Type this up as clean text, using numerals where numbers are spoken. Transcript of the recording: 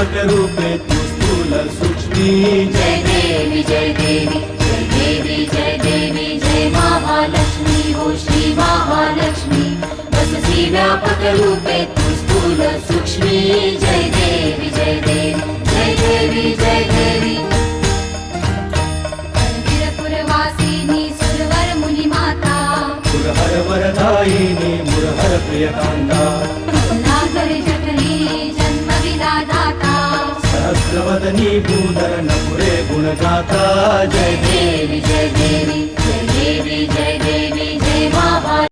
व्यापक रूपे तू स्थूल सूक्ष्मी जय देवी जय देवी जय देवी जय देवी जय महालक्ष्मी हो श्री महालक्ष्मी वससी व्यापक रूपे तू स्थूल सूक्ष्मी जय देवी जय देवी जय देवी जय देवी वीरपुरवासिनी सुरवर मुनि माता मुरहर वरदायिनी मुरहर प्रियकांता नागर जठरी जन्म विदाता सहस्रवदनी भूधर नपुरे गुणगाता जय देवी जय देवी जय देवी जय देवी जय महालक्ष्मी